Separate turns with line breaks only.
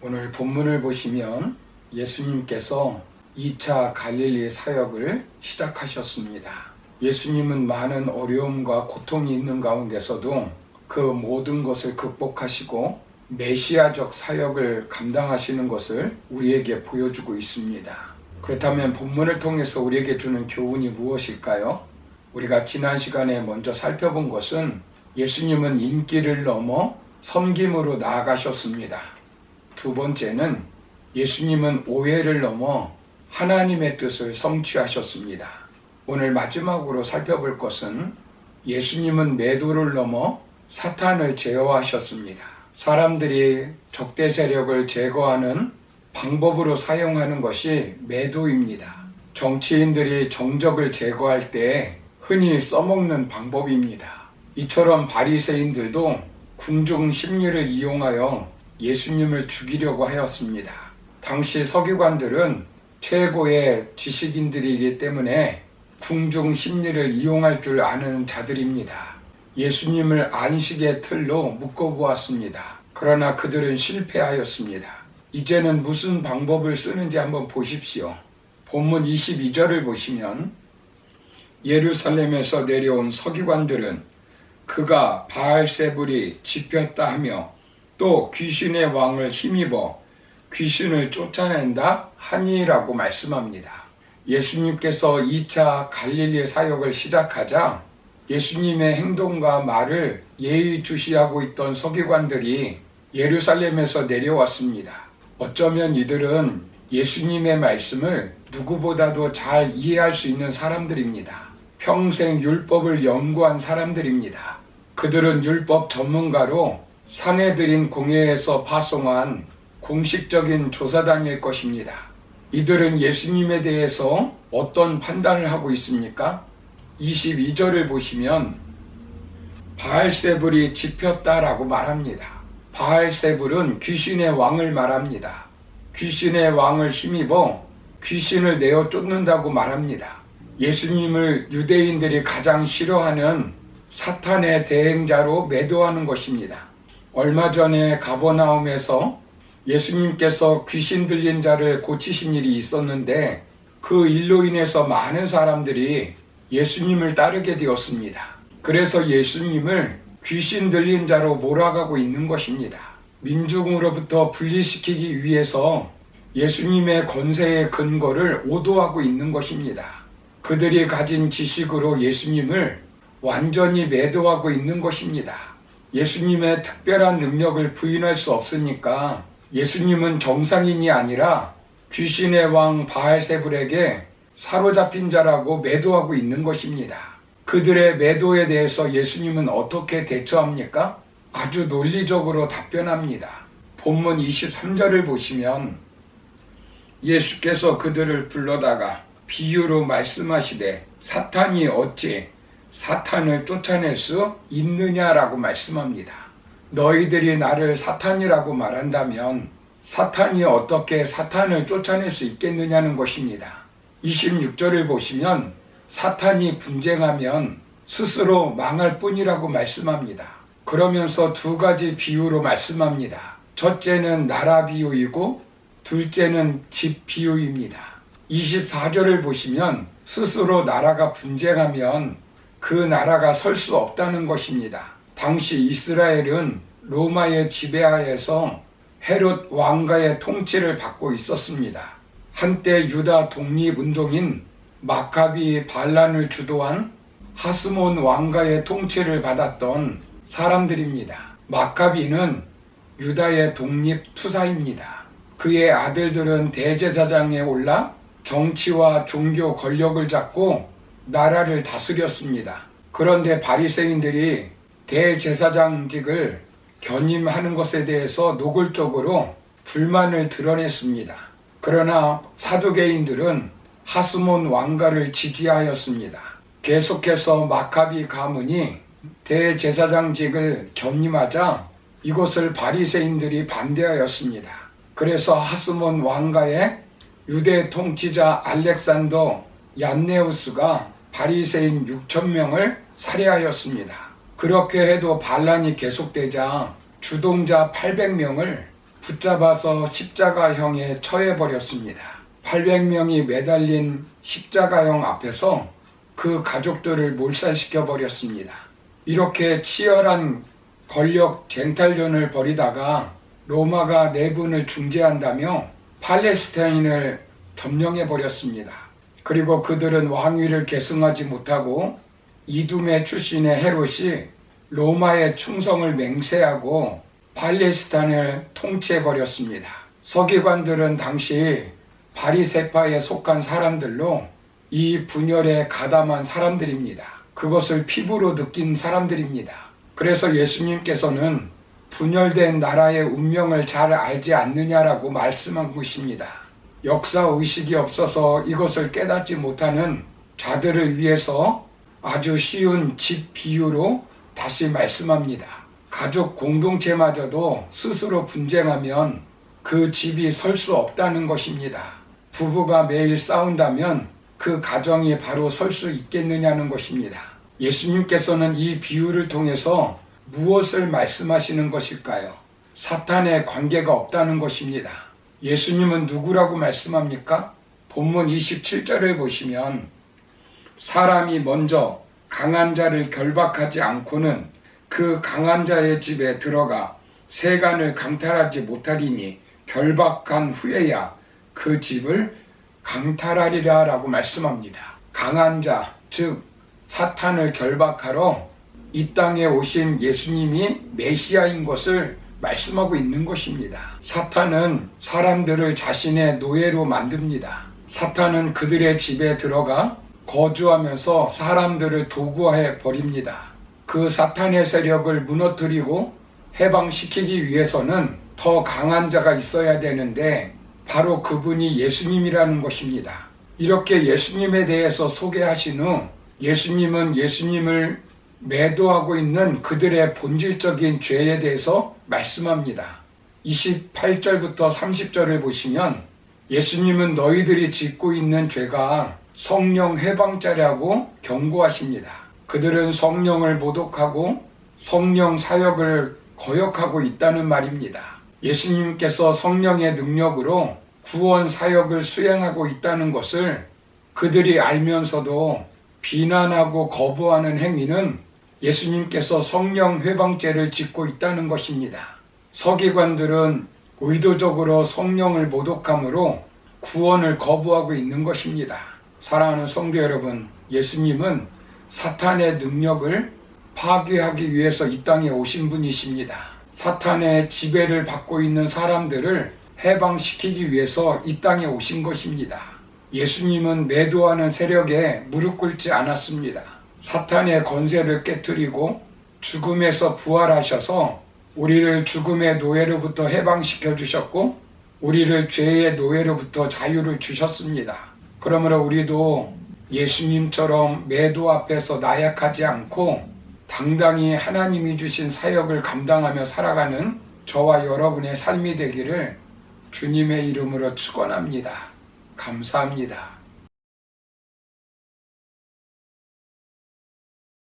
오늘 본문을 보시면 예수님께서 2차 갈릴리 사역을 시작하셨습니다. 예수님은 많은 어려움과 고통이 있는 가운데서도 그 모든 것을 극복하시고 메시아적 사역을 감당하시는 것을 우리에게 보여주고 있습니다. 그렇다면 본문을 통해서 우리에게 주는 교훈이 무엇일까요? 우리가 지난 시간에 먼저 살펴본 것은 예수님은 인기를 넘어 섬김으로 나아가셨습니다. 두 번째는 예수님은 오해를 넘어 하나님의 뜻을 성취하셨습니다. 오늘 마지막으로 살펴볼 것은 예수님은 매도를 넘어 사탄을 제어하셨습니다. 사람들이 적대 세력을 제거하는 방법으로 사용하는 것이 매도입니다. 정치인들이 정적을 제거할 때 흔히 써먹는 방법입니다. 이처럼 바리새인들도 궁중 심리를 이용하여 예수님을 죽이려고 하였습니다. 당시 서기관들은 최고의 지식인들이기 때문에 궁중 심리를 이용할 줄 아는 자들입니다. 예수님을 안식의 틀로 묶어보았습니다. 그러나 그들은 실패하였습니다. 이제는 무슨 방법을 쓰는지 한번 보십시오. 본문 22절을 보시면 예루살렘에서 내려온 서기관들은 그가 바알세불이 집혔다 하며 또 귀신의 왕을 힘입어 귀신을 쫓아낸다 하니라고 말씀합니다. 예수님께서 2차 갈릴리 사역을 시작하자 예수님의 행동과 말을 예의주시하고 있던 서기관들이 예루살렘에서 내려왔습니다. 어쩌면 이들은 예수님의 말씀을 누구보다도 잘 이해할 수 있는 사람들입니다. 평생 율법을 연구한 사람들입니다. 그들은 율법 전문가로 산헤드린 공회에서 파송한 공식적인 조사단일 것입니다. 이들은 예수님에 대해서 어떤 판단을 하고 있습니까? 22절을 보시면 바알세불이 집혔다라고 말합니다. 바알세불은 귀신의 왕을 말합니다. 귀신의 왕을 힘입어 귀신을 내어 쫓는다고 말합니다. 예수님을 유대인들이 가장 싫어하는 사탄의 대행자로 매도하는 것입니다. 얼마 전에 가버나움에서 예수님께서 귀신 들린 자를 고치신 일이 있었는데 그 일로 인해서 많은 사람들이 예수님을 따르게 되었습니다. 그래서 예수님을 귀신 들린 자로 몰아가고 있는 것입니다. 민중으로부터 분리시키기 위해서 예수님의 권세의 근거를 오도하고 있는 것입니다. 그들이 가진 지식으로 예수님을 완전히 매도하고 있는 것입니다. 예수님의 특별한 능력을 부인할 수 없으니까 예수님은 정상인이 아니라 귀신의 왕 바알세불에게 사로잡힌 자라고 매도하고 있는 것입니다. 그들의 매도에 대해서 예수님은 어떻게 대처합니까? 아주 논리적으로 답변합니다. 본문 23절을 보시면 예수께서 그들을 불러다가 비유로 말씀하시되 사탄이 어찌 사탄을 쫓아낼 수 있느냐라고 말씀합니다. 너희들이 나를 사탄이라고 말한다면 사탄이 어떻게 사탄을 쫓아낼 수 있겠느냐는 것입니다. 26절을 보시면 사탄이 분쟁하면 스스로 망할 뿐이라고 말씀합니다. 그러면서 두 가지 비유로 말씀합니다. 첫째는 나라 비유이고 둘째는 집 비유입니다. 24절을 보시면 스스로 나라가 분쟁하면 그 나라가 설 수 없다는 것입니다. 당시 이스라엘은 로마의 지배하에서 헤롯 왕가의 통치를 받고 있었습니다. 한때 유다 독립운동인 마카비 반란을 주도한 하스몬 왕가의 통치를 받았던 사람들입니다. 마카비는 유다의 독립투사입니다. 그의 아들들은 대제사장에 올라 정치와 종교 권력을 잡고 나라를 다스렸습니다. 그런데 바리새인들이 대제사장직을 견임하는 것에 대해서 노골적으로 불만을 드러냈습니다. 그러나 사두개인들은 하스몬 왕가를 지지하였습니다. 계속해서 마카비 가문이 대제사장직을 견임하자 이것을 바리새인들이 반대하였습니다. 그래서 하스몬 왕가의 유대 통치자 알렉산더 얀네우스가 바리새인 6,000명을 살해하였습니다. 그렇게 해도 반란이 계속되자 주동자 800명을 붙잡아서 십자가형에 처해버렸습니다. 800명이 매달린 십자가형 앞에서 그 가족들을 몰살시켜 버렸습니다. 이렇게 치열한 권력 쟁탈전을 벌이다가 로마가 내분을 중재한다며 팔레스타인을 점령해 버렸습니다. 그리고 그들은 왕위를 계승하지 못하고 이두메 출신의 헤롯이 로마의 충성을 맹세하고 팔레스타인을 통치해 버렸습니다. 서기관들은 당시 바리새파에 속한 사람들로 이 분열에 가담한 사람들입니다. 그것을 피부로 느낀 사람들입니다. 그래서 예수님께서는 분열된 나라의 운명을 잘 알지 않느냐라고 말씀한 것입니다. 역사의식이 없어서 이것을 깨닫지 못하는 자들을 위해서 아주 쉬운 집 비유로 다시 말씀합니다. 가족 공동체마저도 스스로 분쟁하면 그 집이 설 수 없다는 것입니다. 부부가 매일 싸운다면 그 가정이 바로 설 수 있겠느냐는 것입니다. 예수님께서는 이 비유를 통해서 무엇을 말씀하시는 것일까요? 사탄의 관계가 없다는 것입니다. 예수님은 누구라고 말씀합니까? 본문 27절을 보시면 사람이 먼저 강한 자를 결박하지 않고는 그 강한 자의 집에 들어가 세간을 강탈하지 못하리니 결박한 후에야 그 집을 강탈하리라 라고 말씀합니다. 강한 자, 즉 사탄을 결박하러 이 땅에 오신 예수님이 메시아인 것을 말씀하고 있는 것입니다. 사탄은 사람들을 자신의 노예로 만듭니다. 사탄은 그들의 집에 들어가 거주하면서 사람들을 도구화해 버립니다. 그 사탄의 세력을 무너뜨리고 해방시키기 위해서는 더 강한 자가 있어야 되는데 바로 그분이 예수님이라는 것입니다. 이렇게 예수님에 대해서 소개하신 후 예수님은 예수님을 매도하고 있는 그들의 본질적인 죄에 대해서 말씀합니다. 28절부터 30절을 보시면 예수님은 너희들이 짓고 있는 죄가 성령 해방죄라고 경고하십니다. 그들은 성령을 모독하고 성령 사역을 거역하고 있다는 말입니다. 예수님께서 성령의 능력으로 구원 사역을 수행하고 있다는 것을 그들이 알면서도 비난하고 거부하는 행위는 예수님께서 성령 회방죄를 짓고 있다는 것입니다. 서기관들은 의도적으로 성령을 모독함으로 구원을 거부하고 있는 것입니다. 사랑하는 성도 여러분, 예수님은 사탄의 능력을 파괴하기 위해서 이 땅에 오신 분이십니다. 사탄의 지배를 받고 있는 사람들을 해방시키기 위해서 이 땅에 오신 것입니다. 예수님은 매도하는 세력에 무릎 꿇지 않았습니다. 사탄의 권세를 깨뜨리고 죽음에서 부활하셔서 우리를 죽음의 노예로부터 해방시켜 주셨고 우리를 죄의 노예로부터 자유를 주셨습니다. 그러므로 우리도 예수님처럼 매도 앞에서 나약하지 않고 당당히 하나님이 주신 사역을 감당하며 살아가는 저와 여러분의 삶이 되기를 주님의 이름으로 축원합니다. 감사합니다.